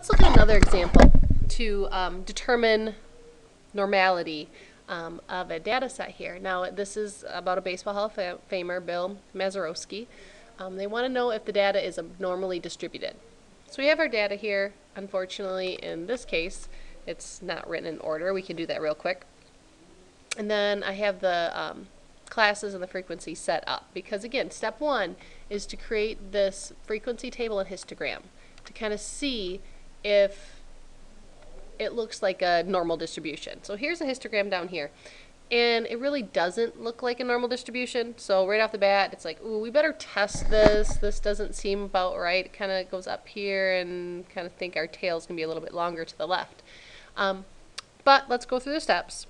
let's look at another example to determine normality of a data set here. Now, this is about a Baseball Hall of Famer, Bill Mazeroski. They want to know if the data is normally distributed. So we have our data here. Unfortunately, in this case, it's not written in order. We can do that real quick. And then I have the classes and the frequency set up, because again, step one is to create this frequency table and histogram to kind of see if it looks like a normal distribution. So here's a histogram down here, and it really doesn't look like a normal distribution. So right off the bat, it's like, ooh, we better test this. This doesn't seem about right. It kind of goes up here, and kind of think our tail's going to be a little bit longer to the left. But let's go through the steps.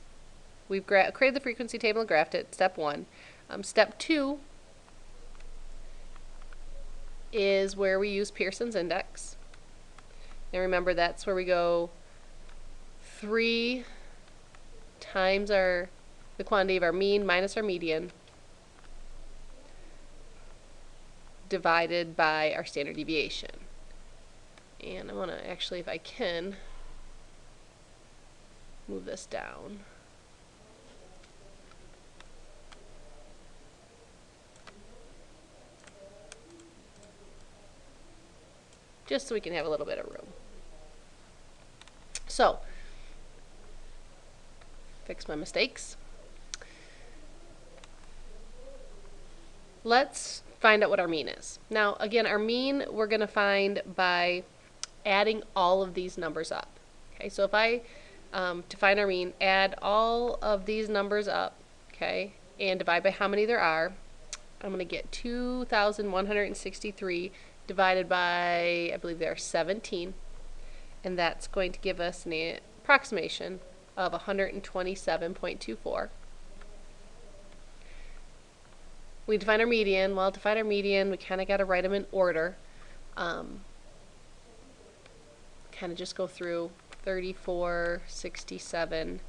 We've created the frequency table and graphed it, step one. Step two is where we use Pearson's index. And remember, that's where we go 3 times the quantity of our mean minus our median divided by our standard deviation. And I want to actually, if I can, move this down. Just so we can have a little bit of room. So, fix my mistakes. Let's find out what our mean is. Now, again, our mean we're going to find by adding all of these numbers up. Okay, so if I, to find our mean, add all of these numbers up, okay, and divide by how many there are, I'm going to get 2,163 divided by, I believe there are 17, and that's going to give us an approximation of 127.24. We define our median. Well, to find our median, we kind of got to write them in order. Kind of just go through 34, 67,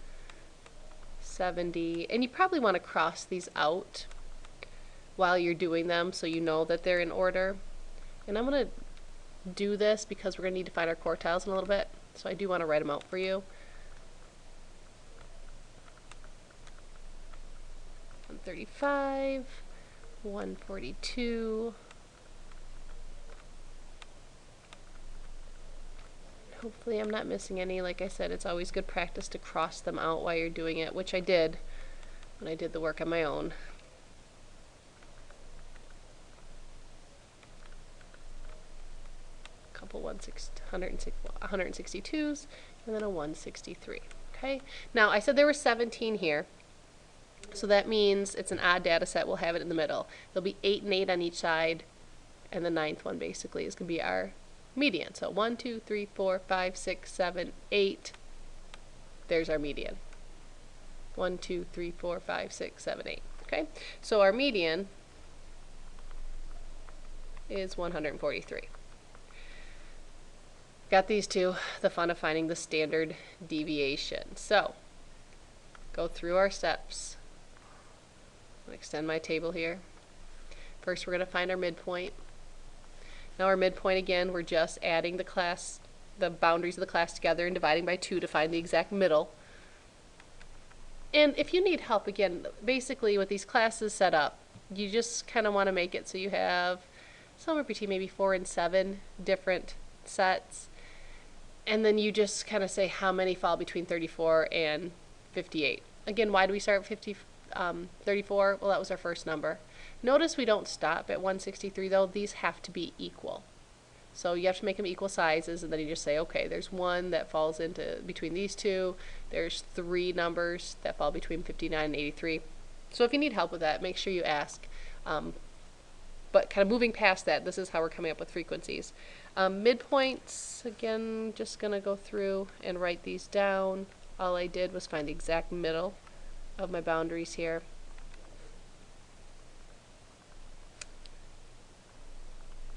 70, and you probably want to cross these out while you're doing them so you know that they're in order. And I'm going to do this because we're going to need to find our quartiles in a little bit, so I do want to write them out for you. 135, 142, hopefully I'm not missing any. Like I said, it's always good practice to cross them out while you're doing it, which I did when I did the work on my own. Couple 162s, and then a 163. Okay, now I said there were 17 here, so that means it's an odd data set. We'll have it in the middle. There'll be 8 and 8 on each side, and the 9th one basically is going to be our median. So 1, 2, 3, 4, 5, 6, 7, 8. There's our median. 1, 2, 3, 4, 5, 6, 7, 8. Okay, so our median is 143. Got these two, the fun of finding the standard deviation. So, go through our steps. I'll extend my table here. First, we're going to find our midpoint. Now our midpoint, again, we're just adding the boundaries of the class together and dividing by 2 to find the exact middle. And if you need help, again, basically with these classes set up, you just kind of want to make it so you have somewhere between maybe 4 and 7 different sets. And then you just kind of say how many fall between 34 and 58. Again, why do we start at 34? Well, that was our first number. Notice we don't stop at 163 though. These have to be equal. So you have to make them equal sizes, and then you just say, okay, there's one that falls into between these two. There's 3 numbers that fall between 59 and 83. So if you need help with that, make sure you ask. But kind of moving past that, this is how we're coming up with frequencies. Midpoints, again, just going to go through and write these down. All I did was find the exact middle of my boundaries here.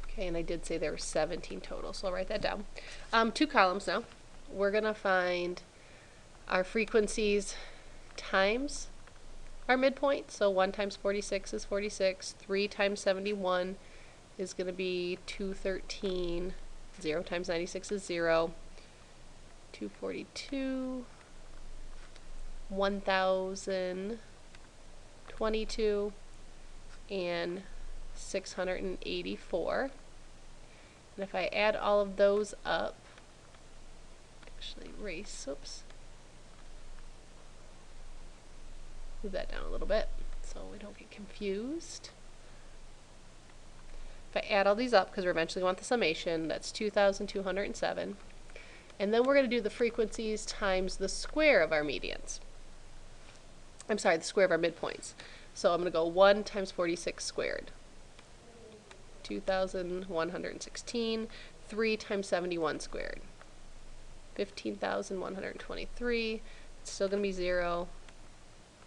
Okay, and I did say there were 17 total, so I'll write that down. 2 columns now. We're going to find our frequencies times our midpoint. So 1 times 46 is 46. 3 times 71 is going to be 213 0 times 96 is 0. 242, 1022, and 684. And if I add all of those up, actually erase, oops, move that down a little bit so we don't get confused. If I add all these up, because we eventually want the summation, that's 2,207. And then we're going to do the frequencies times the square of our medians. I'm sorry, the square of our midpoints. So I'm going to go 1 times 46 squared. 2,116. 3 times 71 squared. 15,123. It's still going to be 0.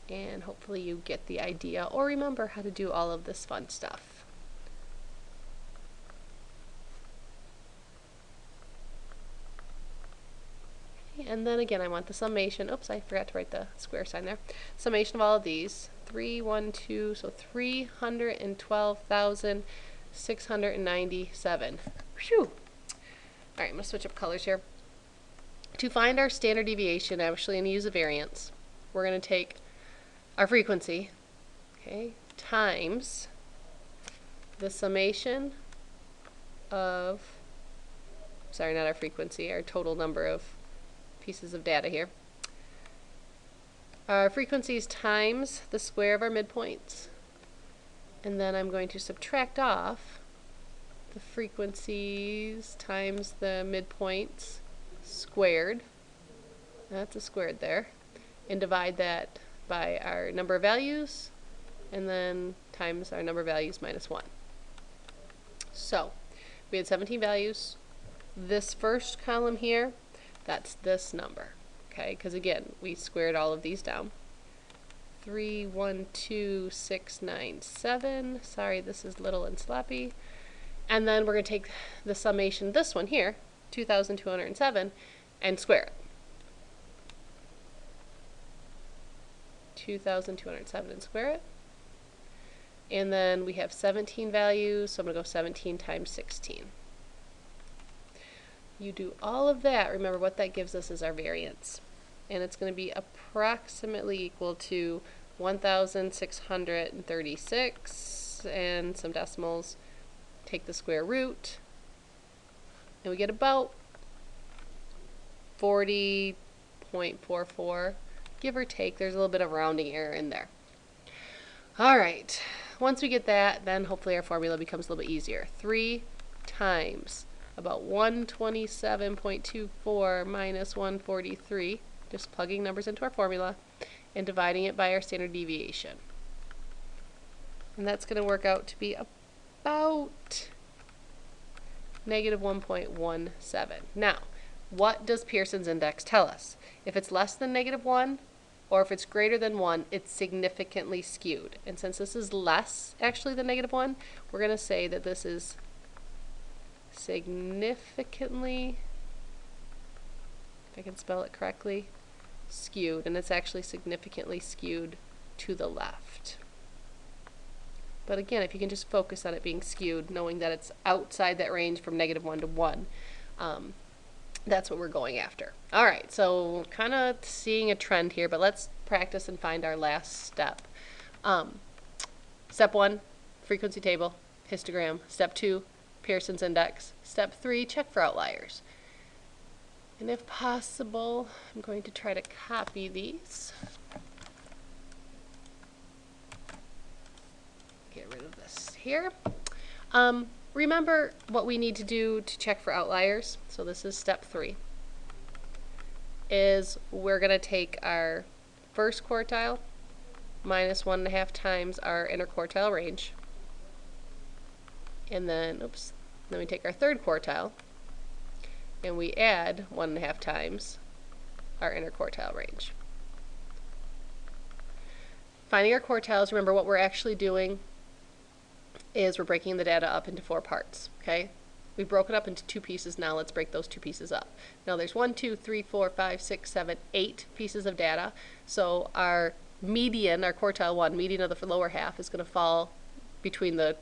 And hopefully you get the idea or remember how to do all of this fun stuff. And then again, I want the summation. Oops, I forgot to write the square sign there. Summation of all of these. 312, so 312,697. Phew! Alright, I'm going to switch up colors here. To find our standard deviation, I'm actually going to use a variance. We're going to take our frequency, okay, times the summation of, sorry, not our frequency, our total number of pieces of data here. Our frequencies times the square of our midpoints, and then I'm going to subtract off the frequencies times the midpoints squared, that's a squared there, and divide that by our number of values, and then times our number of values minus 1. So we had 17 values. This first column here, that's this number, okay? Because again, we squared all of these down. 312,697. Sorry, this is little and sloppy. And then we're going to take the summation, this one here, 2,207, and square it. 2,207 and square it. And then we have 17 values, so I'm going to go 17 times 16. You do all of that, remember what that gives us is our variance. And it's going to be approximately equal to 1,636 and some decimals. Take the square root, and we get about 40.44, give or take. There's a little bit of rounding error in there. Alright, once we get that, then hopefully our formula becomes a little bit easier. 3 times about 127.24 minus 143, just plugging numbers into our formula, and dividing it by our standard deviation. And that's going to work out to be about negative 1.17. Now, what does Pearson's index tell us? If it's less than negative 1, or if it's greater than 1, it's significantly skewed. And since this is less actually than negative 1, we're going to say that this is significantly, if I can spell it correctly, skewed. And it's actually significantly skewed to the left. But again, if you can just focus on it being skewed, knowing that it's outside that range from negative 1 to 1, that's what we're going after. Alright, so kind of seeing a trend here, but let's practice and find our last step. Step 1, frequency table, histogram. Step 2, Pearson's index. Step 3, check for outliers. And if possible, I'm going to try to copy these. Get rid of this here. Remember what we need to do to check for outliers. So this is step 3. Is we're going to take our first quartile minus 1.5 times our interquartile range. And then, oops, then we take our third quartile and we add 1.5 times our interquartile range. Finding our quartiles, remember what we're actually doing is we're breaking the data up into 4 parts, okay? We broke it up into 2 pieces. Now let's break those 2 pieces up. Now there's 1, 2, 3, 4, 5, 6, 7, 8 pieces of data. So our median, our quartile 1, median of the lower half is going to fall between the,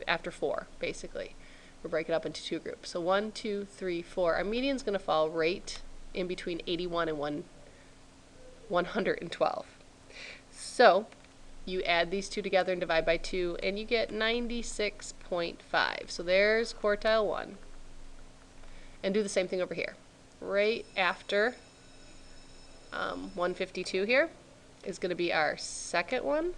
after 4, basically. we'll break it up into two groups. So 1, 2, 3, 4. Our median is going to fall right in between 81 and 112. So you add these two together and divide by 2, and you get 96.5. So there's quartile 1. And do the same thing over here. Right after 152 here is going to be our second one.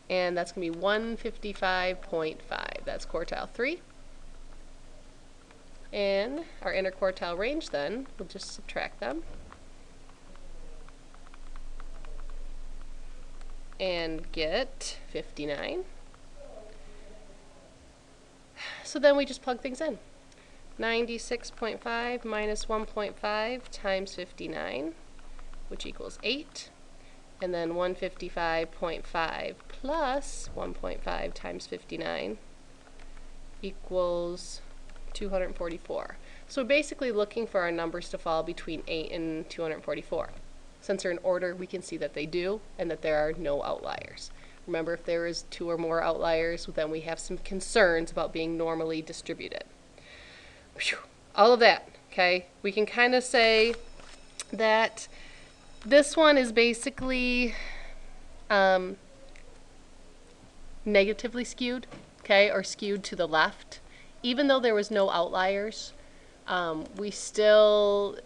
And that's going to be 155.5. That's quartile 3. And our interquartile range then, we'll just subtract them. And get 59. So then we just plug things in. 96.5 minus 1.5 times 59, which equals 8. And then 155.5 plus 1.5 times 59 equals 244. So we're basically looking for our numbers to fall between 8 and 244. Since they're in order, we can see that they do, and that there are no outliers. Remember, if there is 2 or more outliers, then we have some concerns about being normally distributed. Whew. All of that, okay? We can kind of say that this one is basically negatively skewed, okay, or skewed to the left. Even though there was no outliers, we still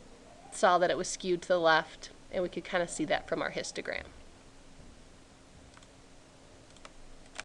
saw that it was skewed to the left, and we could kind of see that from our histogram.